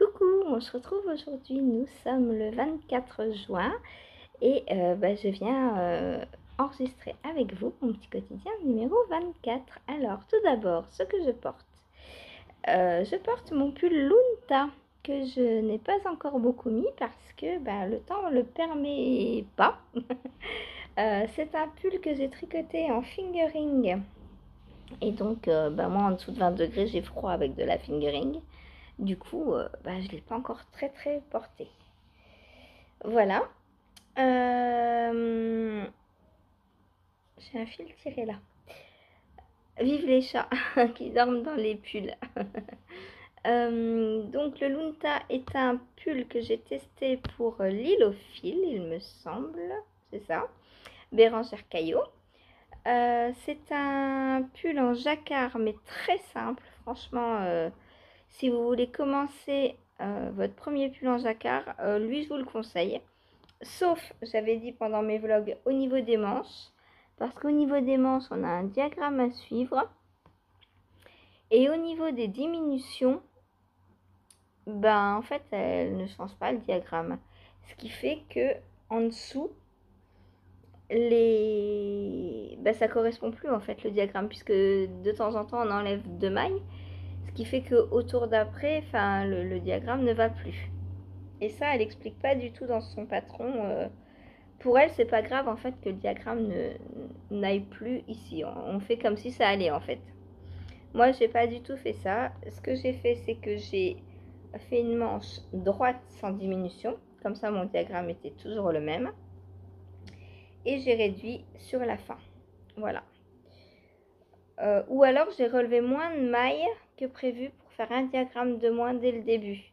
Coucou, on se retrouve aujourd'hui, nous sommes le 24 juin et je viens enregistrer avec vous mon petit quotidien numéro 24. Alors tout d'abord, ce que je porte mon pull Lunta que je n'ai pas encore beaucoup mis parce que le temps ne le permet pas. C'est un pull que j'ai tricoté en fingering et donc moi en dessous de 20 degrés j'ai froid avec de la fingering. Du coup, je ne l'ai pas encore très porté. Voilà. J'ai un fil tiré là. Vive les chats qui dorment dans les pulls. Donc le Lunta est un pull que j'ai testé pour l'île au fil, il me semble. C'est ça. Bérangère Caillot. C'est un pull en jacquard mais très simple. Franchement, si vous voulez commencer votre premier pull en jacquard, lui je vous le conseille. Sauf, j'avais dit pendant mes vlogs, au niveau des manches. Parce qu'au niveau des manches, on a un diagramme à suivre. Et au niveau des diminutions, en fait, elle ne change pas le diagramme. Ce qui fait que en dessous, ça correspond plus en fait le diagramme. Puisque de temps en temps, on enlève 2 mailles. Ce qui fait qu'au tour d'après, le diagramme ne va plus. Et ça, elle explique pas du tout dans son patron. Pour elle, c'est pas grave en fait que le diagramme n'aille plus ici. On fait comme si ça allait en fait. Moi, j'ai pas du tout fait ça. Ce que j'ai fait, c'est que j'ai fait une manche droite sans diminution. Comme ça, mon diagramme était toujours le même. Et j'ai réduit sur la fin. Voilà. Ou alors, j'ai relevé moins de mailles que prévu pour faire un diagramme de moins dès le début.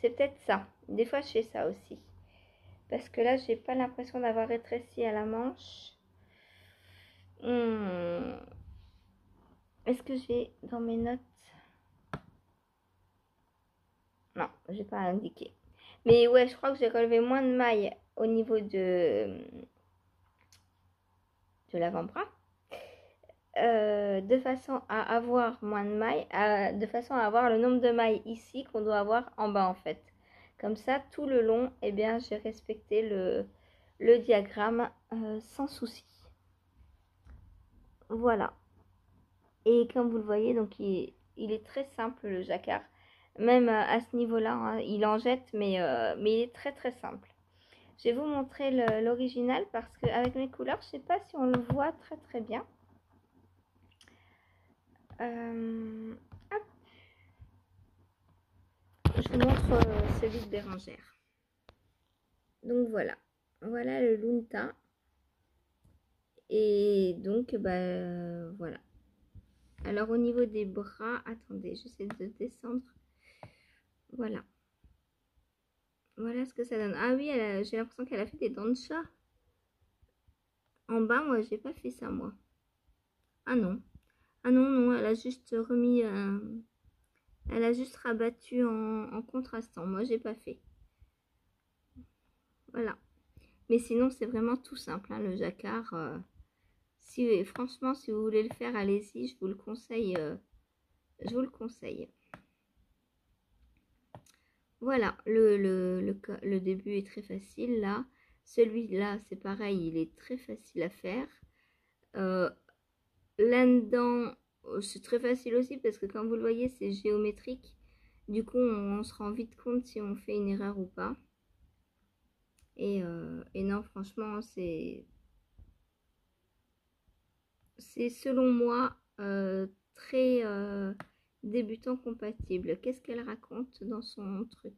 C'est peut-être ça. Des fois, je fais ça aussi. Parce que là, j'ai pas l'impression d'avoir rétréci à la manche. Est-ce que j'ai dans mes notes? Non, j'ai pas indiqué. Mais ouais, je crois que j'ai relevé moins de mailles au niveau de l'avant-bras. De façon à avoir moins de mailles, de façon à avoir le nombre de mailles ici qu'on doit avoir en bas en fait. Comme ça, tout le long, j'ai respecté le diagramme sans souci. Voilà. Et comme vous le voyez, donc il est très simple le jacquard. Même à ce niveau-là, hein, il en jette, mais il est très simple. Je vais vous montrer l'original parce qu'avec mes couleurs, je ne sais pas si on le voit très bien. Hop. Je vous montre celui de Bérangère. Donc voilà. Voilà le Lunta. Et donc, voilà. Alors au niveau des bras, attendez, j'essaie de descendre. Voilà. Voilà ce que ça donne. Ah oui, j'ai l'impression qu'elle a fait des dents de chat. En bas, moi, j'ai pas fait ça, moi. Ah non. Ah non, elle a juste remis... elle a juste rabattu en contrastant. Moi, j'ai pas fait. Voilà. Mais sinon, c'est vraiment tout simple, hein, le jacquard. Franchement, si vous voulez le faire, allez-y, je vous le conseille. Je vous le conseille. Voilà, le début est très facile, là. Celui-là, c'est pareil, il est très facile à faire. Là-dedans, c'est très facile aussi parce que comme vous le voyez, c'est géométrique. Du coup, on se rend vite compte si on fait une erreur ou pas. Et non, franchement, c'est selon moi très débutant compatible. Qu'est-ce qu'elle raconte dans son truc?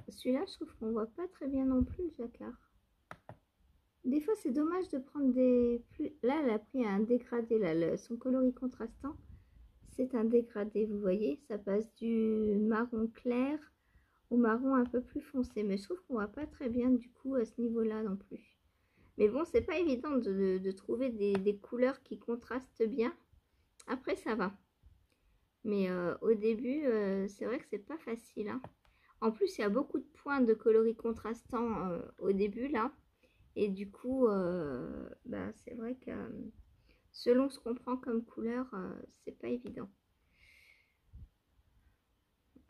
Celui-là, je trouve qu'on voit pas très bien non plus le jacquard. Des fois, c'est dommage de prendre des... Là, elle a pris un dégradé, là, son coloris contrastant. C'est un dégradé, vous voyez, ça passe du marron clair au marron un peu plus foncé. Mais je trouve qu'on voit pas très bien du coup à ce niveau-là non plus. Mais bon, c'est pas évident de trouver des couleurs qui contrastent bien. Après, ça va. Mais au début, c'est vrai que c'est pas facile, hein. En plus, il y a beaucoup de points de coloris contrastants au début, là. Et du coup, bah, c'est vrai que selon ce qu'on prend comme couleur, c'est pas évident.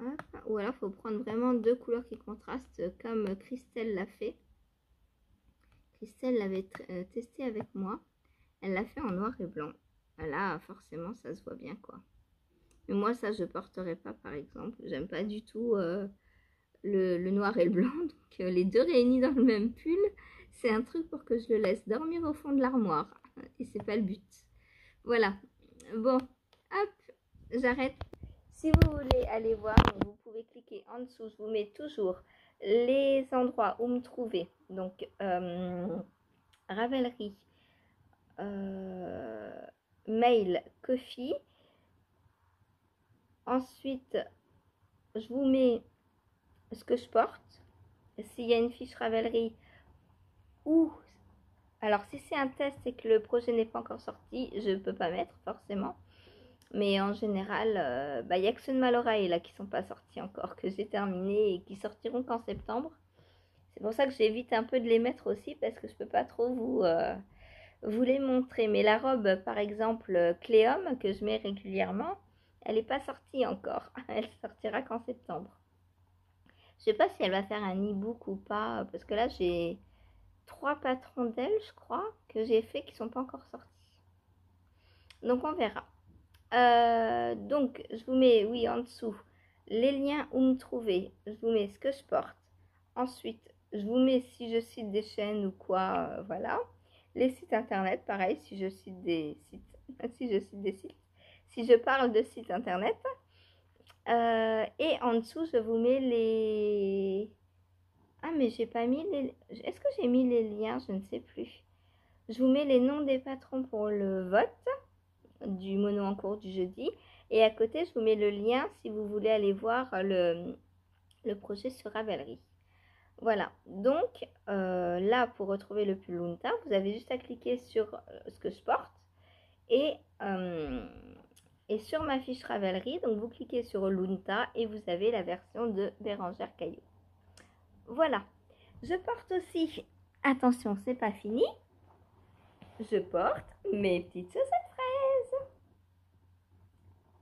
Hop. Ou alors, il faut prendre vraiment deux couleurs qui contrastent, comme Christelle l'a fait. Christelle l'avait testé avec moi. Elle l'a fait en noir et blanc. Là, forcément, ça se voit bien, quoi. Mais moi, ça, je porterai pas, par exemple. J'aime pas du tout le noir et le blanc. Donc, les deux réunis dans le même pull, c'est un truc pour que je le laisse dormir au fond de l'armoire. Et c'est pas le but. Voilà. Bon, hop, j'arrête. Si vous voulez aller voir, vous pouvez cliquer en dessous. Je vous mets toujours les endroits où me trouver. Donc, Ravelry, mail, Ko-fi. Ensuite, je vous mets ce que je porte. S'il y a une fiche Ravelry ou... Alors, si c'est un test et que le projet n'est pas encore sorti, je ne peux pas mettre forcément. Mais en général, il n'y a que ceux de Malorae là qui ne sont pas sortis encore, que j'ai terminé et qui sortiront qu'en septembre. C'est pour ça que j'évite un peu de les mettre aussi parce que je ne peux pas trop vous les montrer. Mais la robe, par exemple, Cléum, que je mets régulièrement, elle n'est pas sortie encore. Elle sortira qu'en septembre. Je sais pas si elle va faire un e-book ou pas, parce que là j'ai 3 patrons d'elle, je crois, que j'ai fait qui sont pas encore sortis. Donc on verra. Donc je vous mets, oui, en dessous, les liens où me trouver. Je vous mets ce que je porte. Ensuite, je vous mets si je cite des chaînes ou quoi, voilà. Les sites internet, pareil, si je cite des sites, si je cite des sites, si je parle de sites internet. Et en dessous, je vous mets les... Ah, mais j'ai pas mis les... Est-ce que j'ai mis les liens? Je ne sais plus. Je vous mets les noms des patrons pour le vote du mono en cours du jeudi. Et à côté, je vous mets le lien si vous voulez aller voir le projet sur Ravelry. Voilà. Donc, là, pour retrouver le pull Lunta, vous avez juste à cliquer sur ce que je porte. Et sur ma fiche Ravelry, donc vous cliquez sur Lunta et vous avez la version de Bérangère Caillou. Voilà. Je porte aussi, attention, c'est pas fini, je porte mes petites chaussettes fraises.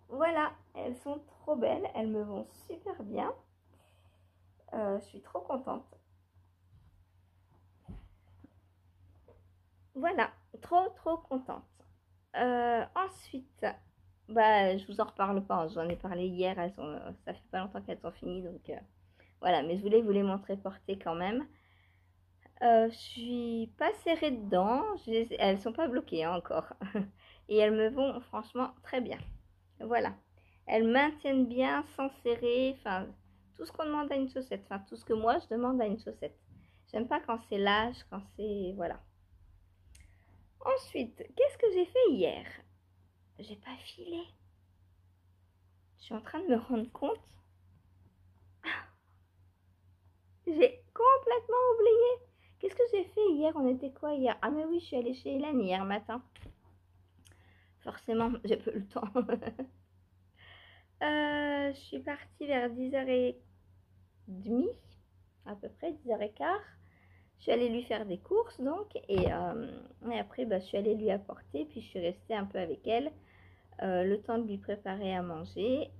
Voilà, elles sont trop belles, elles me vont super bien. Je suis trop contente. Voilà, trop contente. Ensuite, bah, je vous en reparle pas, j'en ai parlé hier, ça fait pas longtemps qu'elles sont finies, donc voilà, mais je voulais vous les montrer portées quand même. Je suis pas serrée dedans, elles sont pas bloquées hein, encore. Et elles me vont franchement très bien. Voilà. Elles maintiennent bien sans serrer, enfin, tout ce qu'on demande à une chaussette, enfin, tout ce que moi je demande à une chaussette. J'aime pas quand c'est lâche, quand c'est... Voilà. Ensuite, qu'est-ce que j'ai fait hier? J'ai pas filé. Je suis en train de me rendre compte. J'ai complètement oublié. Qu'est-ce que j'ai fait hier? On était quoi hier? Ah mais oui, je suis allée chez Hélène hier matin. Forcément, j'ai peu le temps. Je suis partie vers 10h30, à peu près 10h15. Je suis allée lui faire des courses donc et après bah, je suis allée lui apporter puis je suis restée un peu avec elle le temps de lui préparer à manger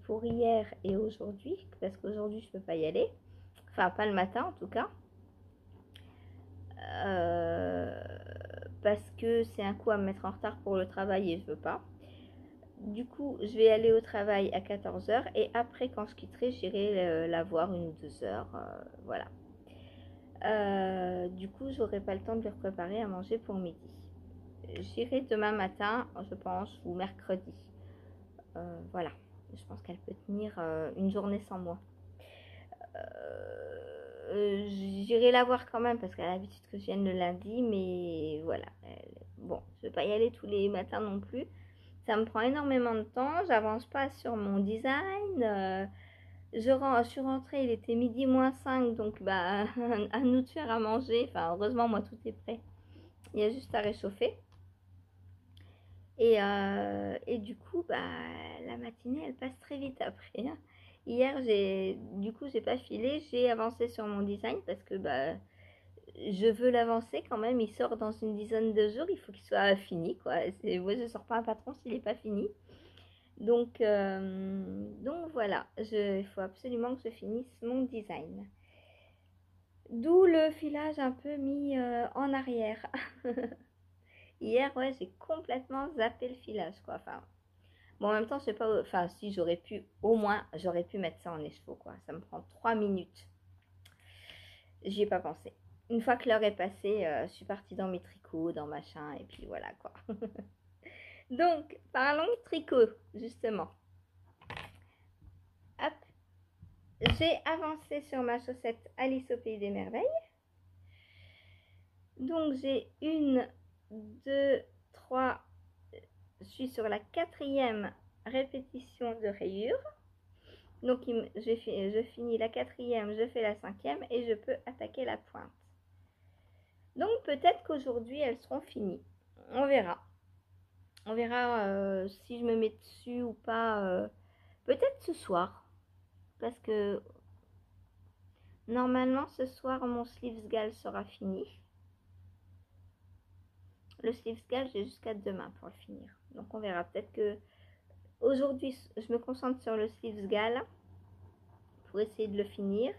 pour hier et aujourd'hui parce qu'aujourd'hui je peux pas y aller, enfin pas le matin en tout cas parce que c'est un coup à me mettre en retard pour le travail et je veux pas. Du coup je vais aller au travail à 14h et après quand je quitterai j'irai la voir 1 ou 2 heures, voilà. Du coup, j'aurai pas le temps de lui préparer à manger pour midi. J'irai demain matin, je pense, ou mercredi. Voilà. Je pense qu'elle peut tenir une journée sans moi. J'irai la voir quand même parce qu'elle a l'habitude que je vienne le lundi, mais voilà. Bon, je vais pas y aller tous les matins non plus. Ça me prend énormément de temps. J'avance pas sur mon design. Je suis rentrée, il était midi moins 5, donc bah, à nous de faire à manger. Enfin, heureusement, moi, tout est prêt. Il y a juste à réchauffer. Et du coup, bah, la matinée, elle passe très vite après. Hein. Hier, du coup, j'ai pas filé, j'ai avancé sur mon design parce que bah, je veux l'avancer quand même. Il sort dans une dizaine de jours. Il faut qu'il soit fini, quoi. Moi, je ne sors pas un patron s'il n'est pas fini. Donc voilà. Il faut absolument que je finisse mon design. D'où le filage un peu mis en arrière. Hier, ouais, j'ai complètement zappé le filage, quoi. Enfin, bon, en même temps, je sais pas. Enfin, si j'aurais pu, au moins, j'aurais pu mettre ça en écheveau, quoi. Ça me prend 3 minutes. J'y ai pas pensé. Une fois que l'heure est passée, je suis partie dans mes tricots, dans machin, et puis voilà, quoi. Donc, parlons de tricot, justement. Hop, j'ai avancé sur ma chaussette Alice au Pays des Merveilles. Donc, j'ai 1, 2, 3. Je suis sur la 4e répétition de rayure. Donc, je finis la 4e, je fais la 5e et je peux attaquer la pointe. Donc, peut-être qu'aujourd'hui, elles seront finies. On verra. On verra si je me mets dessus ou pas. Peut-être ce soir. Parce que normalement, ce soir, mon sleeves gal sera fini. Le sleeves gal, j'ai jusqu'à demain pour le finir. Donc, on verra. Peut-être que aujourd'hui, je me concentre sur le sleeves gal pour essayer de le finir.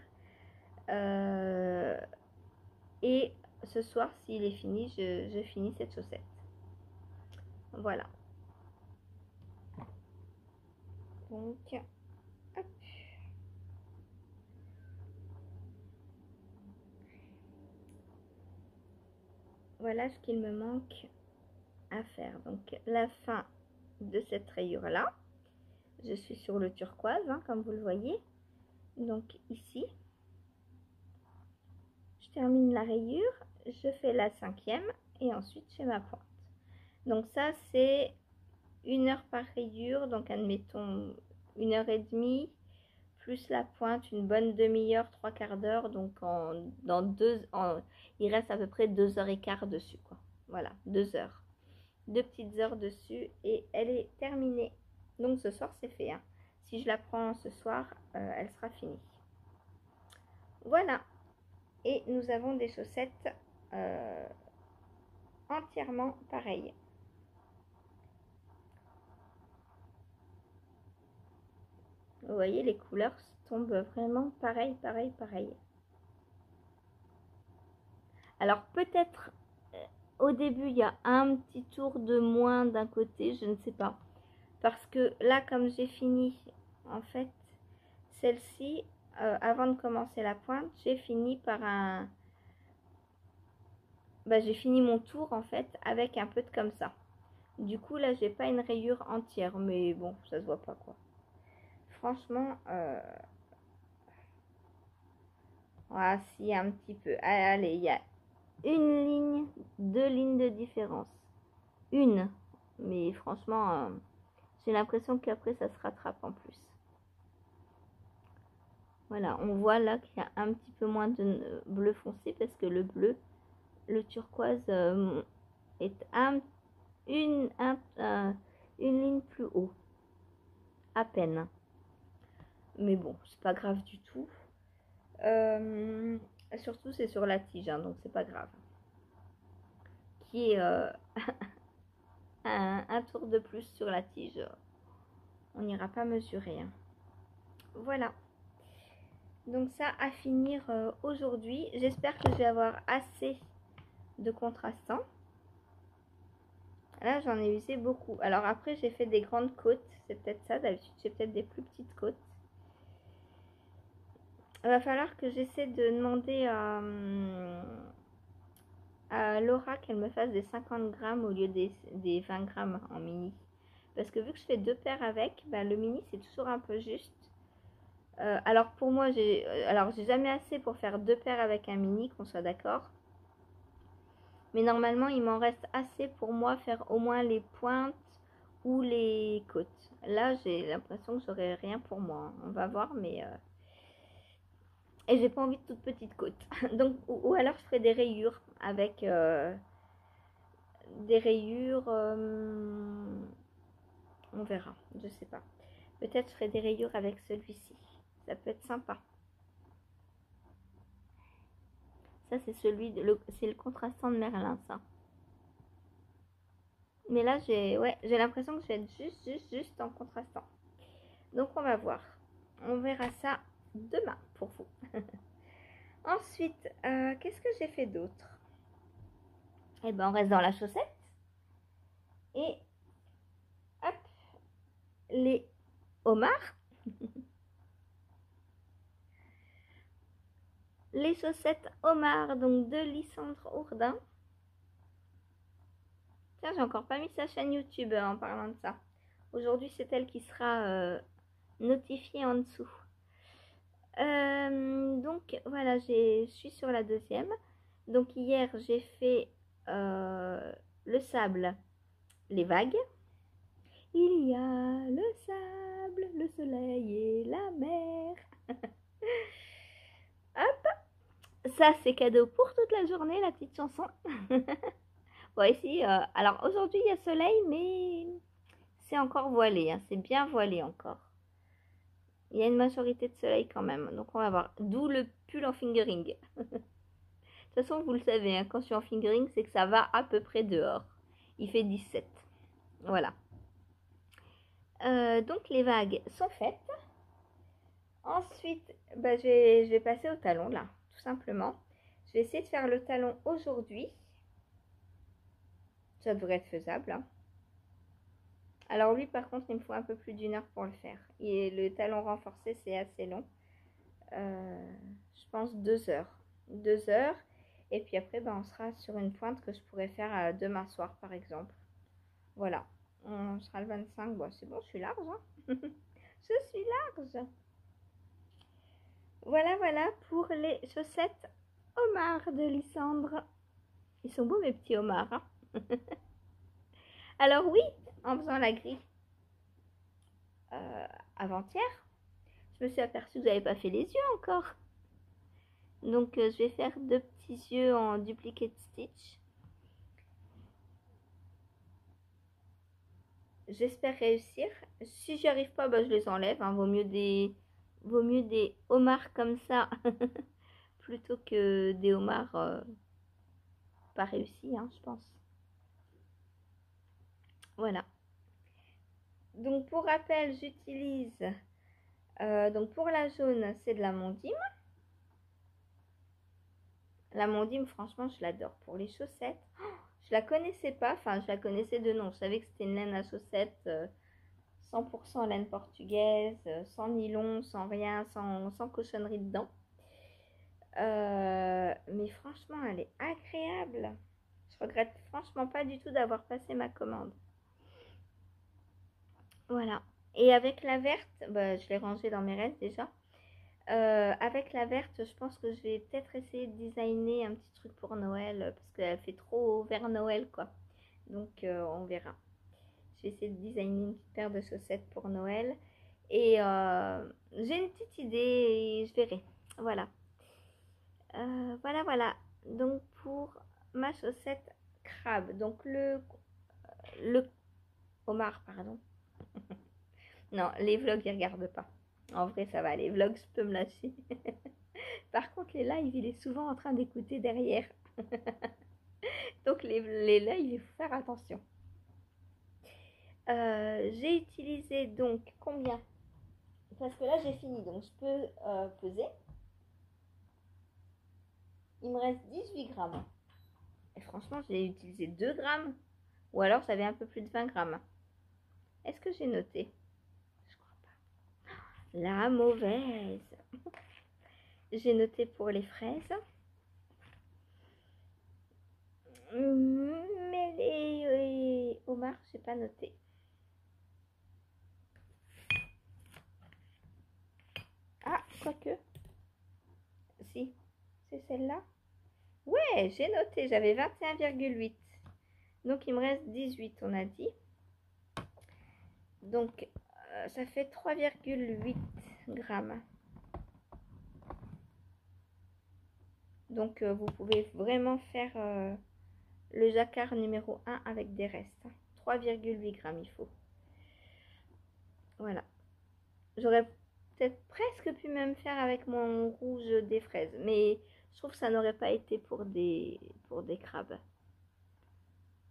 Et ce soir, s'il est fini, je finis cette chaussette. Voilà. Donc, hop. Voilà ce qu'il me manque à faire. Donc, la fin de cette rayure là. Je suis sur le turquoise, hein, comme vous le voyez. Donc, ici, je termine la rayure, je fais la 5e et ensuite je fais ma pointe. Donc, ça, c'est 1 heure par rayure. Donc, admettons 1h30. Plus la pointe, une bonne demi-heure, 3/4 d'heure. Donc, il reste à peu près 2h15 dessus, quoi. Voilà, 2 heures. 2 petites heures dessus et elle est terminée. Donc, ce soir, c'est fait. Hein. Si je la prends ce soir, elle sera finie. Voilà. Et nous avons des chaussettes entièrement pareilles. Vous voyez, les couleurs tombent vraiment pareil. Alors peut-être au début il y a un petit tour de moins d'un côté, je ne sais pas. Parce que là, comme j'ai fini, en fait, celle-ci, avant de commencer la pointe, j'ai fini par un... j'ai fini mon tour en fait avec un peu de comme ça. Du coup là j'ai pas une rayure entière, mais bon, ça se voit pas quoi. Franchement, ah si, un petit peu. Allez, il y a 1 ligne, 2 lignes de différence. Une, mais franchement, j'ai l'impression qu'après ça se rattrape en plus. Voilà, on voit là qu'il y a un petit peu moins de bleu foncé parce que le bleu, le turquoise est une ligne plus haut, à peine. Mais bon, c'est pas grave du tout. Surtout c'est sur la tige, hein, donc c'est pas grave. Qui est un tour de plus sur la tige. On n'ira pas mesurer. Hein. Voilà. Donc ça à finir aujourd'hui. J'espère que je vais avoir assez de contrastants. Là j'en ai usé beaucoup. Alors après j'ai fait des grandes côtes. C'est peut-être ça. D'habitude j'ai peut-être des plus petites côtes. Il va falloir que j'essaie de demander à Laura qu'elle me fasse des 50 grammes au lieu des 20 grammes en mini. Parce que vu que je fais 2 paires avec, le mini c'est toujours un peu juste. Alors pour moi, j'ai jamais assez pour faire 2 paires avec un mini, qu'on soit d'accord. Mais normalement, il m'en reste assez pour moi faire au moins les pointes ou les côtes. Là, j'ai l'impression que j'aurai rien pour moi. On va voir, mais... Et j'ai pas envie de toutes petites côtes. Donc, ou alors je ferai des rayures avec... des rayures... on verra, je sais pas. Peut-être je ferai des rayures avec celui-ci. Ça peut être sympa. Ça, c'est c'est le contrastant de Merlin, ça. Mais là, j'ai l'impression que je vais être juste en contrastant. Donc, on va voir. On verra ça demain pour vous. Ensuite, qu'est-ce que j'ai fait d'autre? Eh ben, on reste dans la chaussette. Et hop, les homards. Les chaussettes homards, donc de Lysandre Ourdin. Tiens, j'ai encore pas mis sa chaîne YouTube en parlant de ça. Aujourd'hui, c'est elle qui sera notifiée en dessous. Donc voilà, je suis sur la deuxième. Donc hier, j'ai fait le sable, les vagues. Il y a le sable, le soleil et la mer. Hop, ça c'est cadeau pour toute la journée, la petite chanson. Bon, ici, alors aujourd'hui il y a soleil, mais c'est encore voilé, hein, c'est bien voilé encore. Il y a une majorité de soleil quand même, donc on va voir. D'où le pull en fingering. De toute façon, vous le savez, hein, quand je suis en fingering, c'est que ça va à peu près dehors. Il fait 17. Voilà. Donc les vagues sont faites. Ensuite, bah, je vais passer au talon là, tout simplement. Je vais essayer de faire le talon aujourd'hui. Ça devrait être faisable. Hein. Alors lui, par contre, il me faut un peu plus d'une heure pour le faire. Et le talon renforcé, c'est assez long. Je pense 2 heures. 2 heures. Et puis après, ben, on sera sur une pointe que je pourrais faire demain soir, par exemple. Voilà. On sera le 25. Bon, c'est bon, je suis large. Hein. Je suis large. Voilà, voilà pour les chaussettes homards de Lysandre. Ils sont beaux, mes petits homards. Hein. Alors oui, en faisant la grille avant-hier, je me suis aperçue que vous n'avez pas fait les yeux encore. Donc je vais faire 2 petits yeux en duplicate stitch. J'espère réussir. Si j'y arrive pas, bah, je les enlève. Hein. Vaut mieux des homards comme ça plutôt que des homards pas réussis, hein, je pense. Voilà. Donc pour rappel, j'utilise donc pour la jaune, c'est de la mondime. La mondime, franchement, je l'adore. Pour les chaussettes, je la connaissais pas. Enfin, je la connaissais de nom. Je savais que c'était une laine à chaussettes 100% laine portugaise, sans nylon, sans rien, sans cochonnerie dedans. Mais franchement, elle est agréable. Je regrette franchement pas du tout d'avoir passé ma commande. Voilà. Et avec la verte, bah, je l'ai rangée dans mes restes déjà. Avec la verte, je pense que je vais peut-être essayer de designer un petit truc pour Noël parce qu'elle fait trop vers Noël quoi. Donc on verra. Je vais essayer de designer une petite paire de chaussettes pour Noël. Et j'ai une petite idée et je verrai. Voilà. Voilà, voilà. Donc pour ma chaussette crabe. Donc le homard, pardon. Non, les vlogs, ils regardent pas. En vrai, ça va. Les vlogs, je peux me lâcher. Par contre, les lives, il est souvent en train d'écouter derrière. Donc les lives, il faut faire attention. J'ai utilisé donc combien? Parce que là, j'ai fini. Donc, je peux peser. Il me reste 18 grammes. Et franchement, j'ai utilisé 2 grammes. Ou alors, ça avait un peu plus de 20 grammes. Est-ce que j'ai noté? Je crois pas. La mauvaise. J'ai noté pour les fraises. Mais les homards, j'ai pas noté. Ah, quoique. Si, c'est celle-là. Ouais, j'ai noté, j'avais 21,8. Donc, il me reste 18, on a dit. Donc, ça fait 3,8 grammes. Donc, vous pouvez vraiment faire le jacquard numéro 1 avec des restes. 3,8 grammes, il faut. Voilà. J'aurais peut-être presque pu même faire avec mon rouge des fraises. Mais Je trouve que ça n'aurait pas été pour des crabes.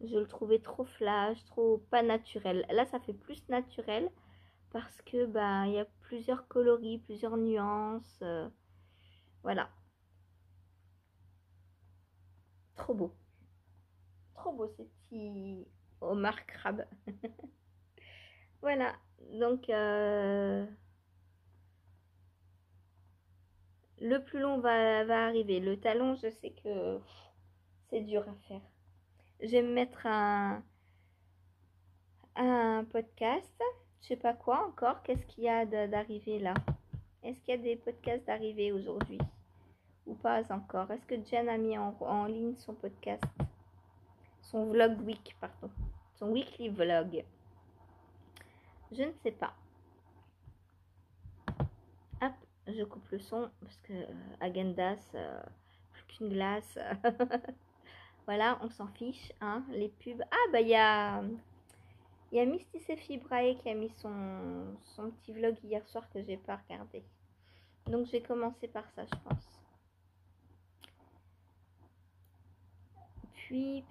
Je le trouvais trop flash, trop pas naturel. Là, ça fait plus naturel parce que bah il y a plusieurs coloris, plusieurs nuances. Voilà. Trop beau. Trop beau ces petits homards crabes. Voilà. Donc le plus long va arriver. Le talon, je sais que c'est dur à faire. Je vais me mettre un podcast. Je sais pas quoi encore. Qu'est-ce qu'il y a d'arriver là? Est-ce qu'il y a des podcasts d'arriver aujourd'hui? Ou pas encore? Est-ce que Jen a mis en ligne son podcast? Son vlog week, pardon. Son weekly vlog. Je ne sais pas. Hop, je coupe le son parce que Agendas, plus qu'une glace. Voilà, on s'en fiche, hein, les pubs. Ah, bah, il y a Misty Fibrae qui a mis son petit vlog hier soir que j'ai pas regardé. Donc, je vais commencer par ça, je pense. Puis.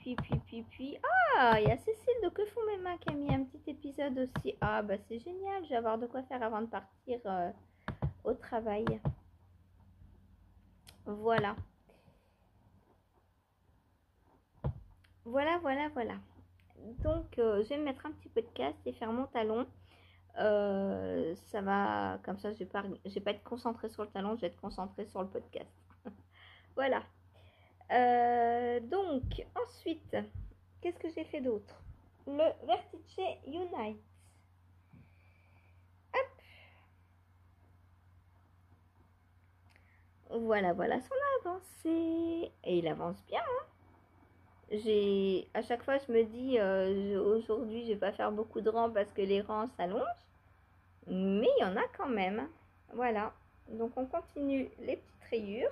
Ah, il y a Cécile de Que font mes mains qui a mis un petit épisode aussi. Ah, bah, c'est génial, je vais avoir de quoi faire avant de partir au travail. Voilà. Voilà. Donc, je vais me mettre un petit podcast et faire mon talon. Ça va, comme ça, je vais pas être concentrée sur le talon, je vais être concentrée sur le podcast. Voilà. Donc, ensuite, qu'est-ce que j'ai fait d'autre? Le Vertice Unite. Hop. Voilà son avancée. Et il avance bien, hein. À chaque fois, je me dis, aujourd'hui, je vais pas faire beaucoup de rangs parce que les rangs s'allongent. Mais il y en a quand même. Voilà. Donc, on continue les petites rayures.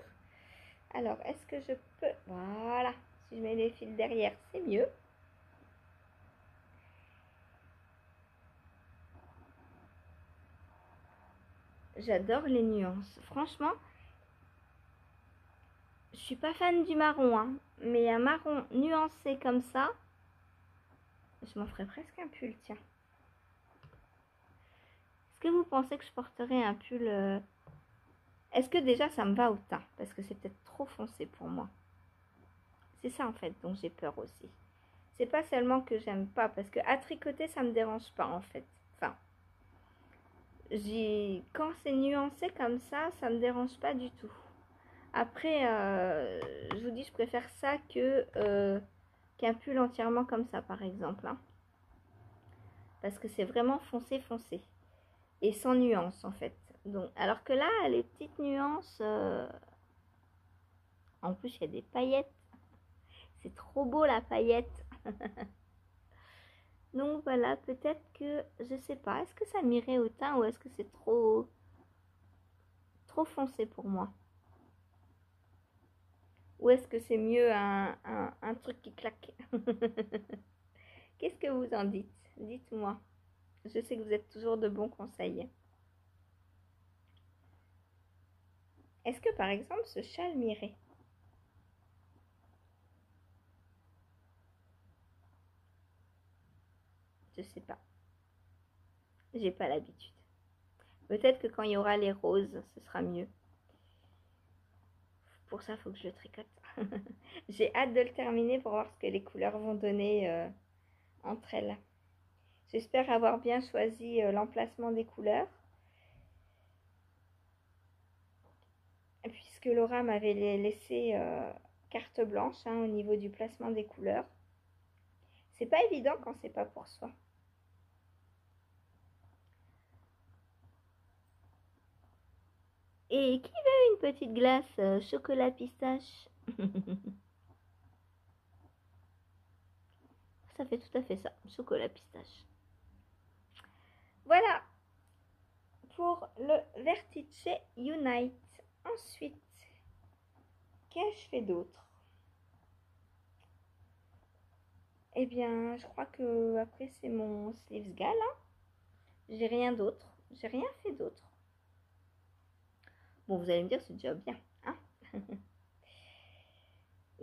Alors, est-ce que je peux... Voilà. Si je mets les fils derrière, c'est mieux. J'adore les nuances. Franchement, je suis pas fan du marron, hein, mais un marron nuancé comme ça, je m'en ferais presque un pull, tiens. Est-ce que vous pensez que je porterais un pull Est-ce que déjà ça me va au teint? Parce que c'est peut-être trop foncé pour moi. C'est ça en fait dont j'ai peur aussi. C'est pas seulement que j'aime pas, parce que à tricoter ça me dérange pas en fait. Enfin, quand c'est nuancé comme ça me dérange pas du tout. Après, je vous dis, je préfère ça qu'un pull entièrement comme ça, par exemple. Hein. Parce que c'est vraiment foncé. Et sans nuance, en fait. Donc, alors que là, les petites nuances... En plus, il y a des paillettes. C'est trop beau, la paillette. Donc, voilà, peut-être que... Je sais pas, est-ce que ça m'irait au teint ou est-ce que c'est trop foncé pour moi? Ou est-ce que c'est mieux un truc qui claque? Qu'est-ce que vous en dites? Dites-moi. Je sais que vous êtes toujours de bons conseils. Est-ce que par exemple ce châle m'irait? Je sais pas. J'ai pas l'habitude. Peut-être que quand il y aura les roses, ce sera mieux. Pour ça, il faut que je le tricote. J'ai hâte de le terminer pour voir ce que les couleurs vont donner entre elles. J'espère avoir bien choisi l'emplacement des couleurs. Puisque Laura m'avait laissé carte blanche au niveau du placement des couleurs. C'est pas évident quand c'est pas pour soi. Et qui veut une petite glace chocolat pistache? Ça fait tout à fait ça, chocolat pistache. Voilà pour le Vertice Unite. Ensuite, qu'ai-je fait d'autre? Eh bien, je crois que après c'est mon sleeves gal. Hein. J'ai rien d'autre. J'ai rien fait d'autre. Bon, vous allez me dire, c'est déjà bien. Hein.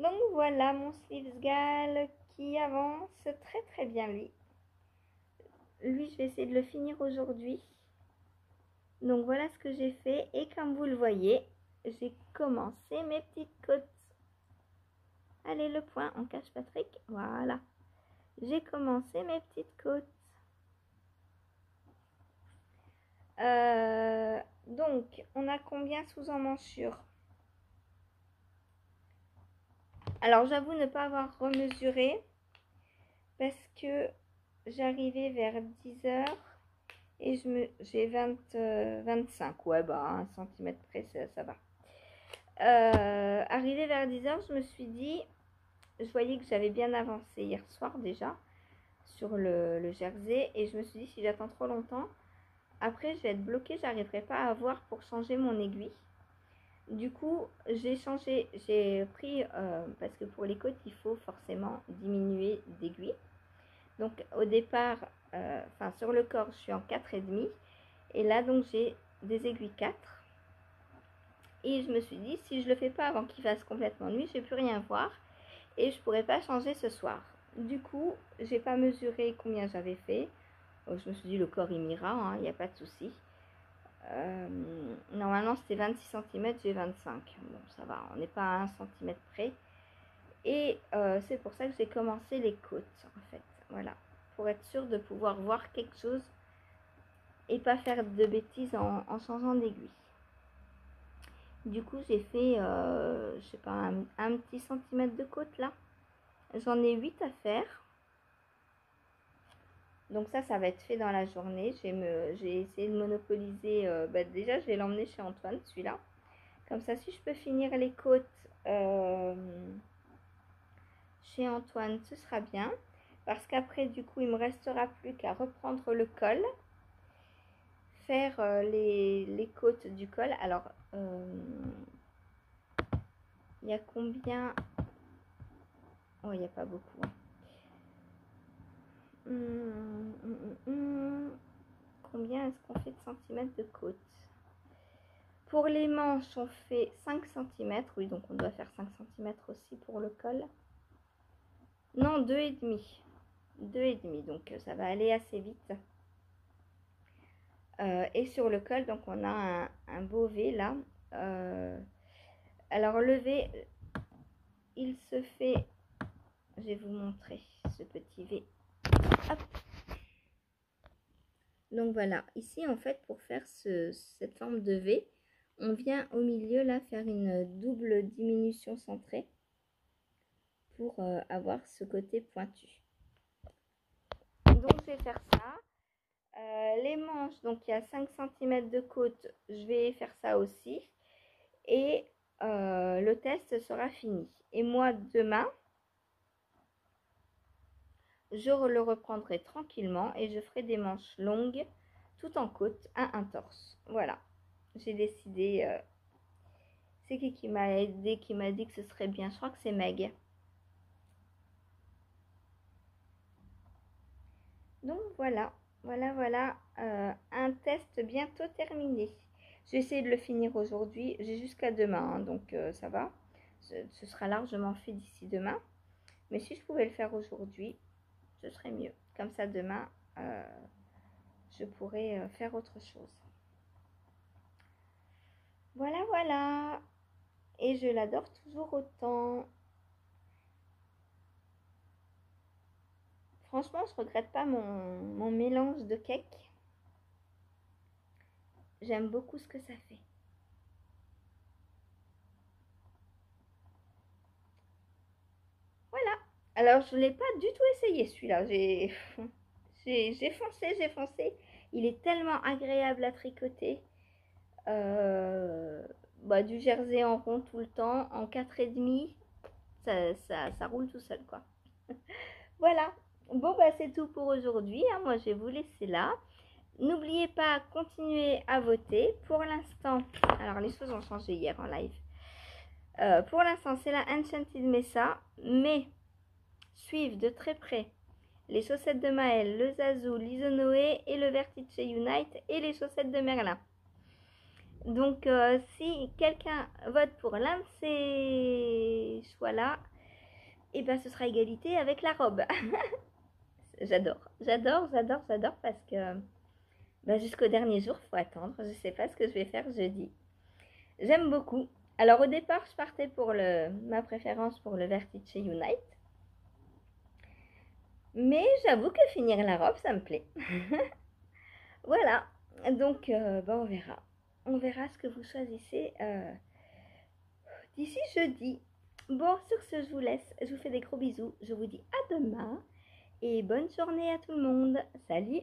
Donc voilà mon Sleevesgal qui avance très très bien lui. Lui, je vais essayer de le finir aujourd'hui. Donc voilà ce que j'ai fait. Et comme vous le voyez, j'ai commencé mes petites côtes. Allez, le point, on cache Patrick. Voilà. J'ai commencé mes petites côtes. Donc, on a combien sous emmanchure? Alors, j'avoue ne pas avoir remesuré parce que j'arrivais vers 10h et j'ai 25. Ouais, bah, 1 cm près, ça va. Arrivé vers 10h, je me suis dit, je voyais que j'avais bien avancé hier soir déjà sur le jersey et je me suis dit, si j'attends trop longtemps, après je vais être bloquée, j'arriverai pas à voir pour changer mon aiguille. Du coup, j'ai pris, parce que pour les côtes, il faut forcément diminuer d'aiguille. Donc au départ, sur le corps, je suis en 4,5 et là donc j'ai des aiguilles 4. Et je me suis dit, si je le fais pas avant qu'il fasse complètement nuit, je vais plus rien voir et je pourrais pas changer ce soir. Du coup, j'ai pas mesuré combien j'avais fait. Je me suis dit, le corps il m'ira, il n'y a pas de souci. Normalement c'était 26 cm, j'ai 25. Bon, ça va, on n'est pas à 1 cm près. Et c'est pour ça que j'ai commencé les côtes en fait. Voilà, pour être sûre de pouvoir voir quelque chose et pas faire de bêtises en changeant d'aiguille. Du coup, j'ai fait, je sais pas, un petit centimètre de côte là. J'en ai 8 à faire. Donc ça va être fait dans la journée. J'ai essayé de monopoliser. Déjà, je vais l'emmener chez Antoine, celui-là. Comme ça, si je peux finir les côtes chez Antoine, ce sera bien. Parce qu'après, du coup, il me restera plus qu'à reprendre le col. Faire les côtes du col. Alors, il y a combien? Oh, il n'y a pas beaucoup. Combien est-ce qu'on fait de centimètres de côte? Pour les manches, on fait 5 cm. Oui, donc on doit faire 5 cm aussi pour le col. Non, 2,5. 2,5, donc ça va aller assez vite. Et sur le col, donc on a un beau V là. Alors le V, il se fait... Je vais vous montrer ce petit V. Hop. Donc voilà, ici en fait pour faire cette forme de V, on vient au milieu là faire une double diminution centrée pour avoir ce côté pointu. Donc je vais faire ça. Les manches, donc il y a 5 cm de côte, je vais faire ça aussi. Et le test sera fini. Et moi demain, je le reprendrai tranquillement et je ferai des manches longues tout en côte à un torse. Voilà, j'ai décidé. C'est qui m'a aidé, qui m'a dit que ce serait bien? Je crois que c'est Meg. Donc voilà, un test bientôt terminé. Je vais essayer de le finir aujourd'hui. J'ai jusqu'à demain, donc ça va. Ce sera largement fait d'ici demain. Mais si je pouvais le faire aujourd'hui, ce serait mieux. Comme ça, demain, je pourrais faire autre chose. Voilà. Et je l'adore toujours autant. Franchement, je regrette pas mon mélange de cake. J'aime beaucoup ce que ça fait. Voilà. Alors, je ne l'ai pas du tout essayé celui-là. J'ai foncé. Il est tellement agréable à tricoter. Du jersey en rond tout le temps, en 4,5, ça roule tout seul, quoi. Voilà. Bon, c'est tout pour aujourd'hui. Moi, je vais vous laisser là. N'oubliez pas, continuez à voter. Pour l'instant, alors les choses ont changé hier en live. Pour l'instant, c'est la Enchanted Mesa, mais suivent de très près les chaussettes de Maëlle, le Zazu, l'Isonoé et le Vertice Unite et les chaussettes de Merlin. Donc, si quelqu'un vote pour l'un de ces choix-là, et ben ce sera égalité avec la robe. J'adore parce que jusqu'au dernier jour, faut attendre. Je sais pas ce que je vais faire jeudi. J'aime beaucoup. Alors au départ, je partais pour ma préférence pour le Vertice Unite. Mais j'avoue que finir la robe, ça me plaît. Voilà. Donc, on verra. On verra ce que vous choisissez d'ici jeudi. Bon, sur ce, je vous laisse. Je vous fais des gros bisous. Je vous dis à demain. Et bonne journée à tout le monde. Salut!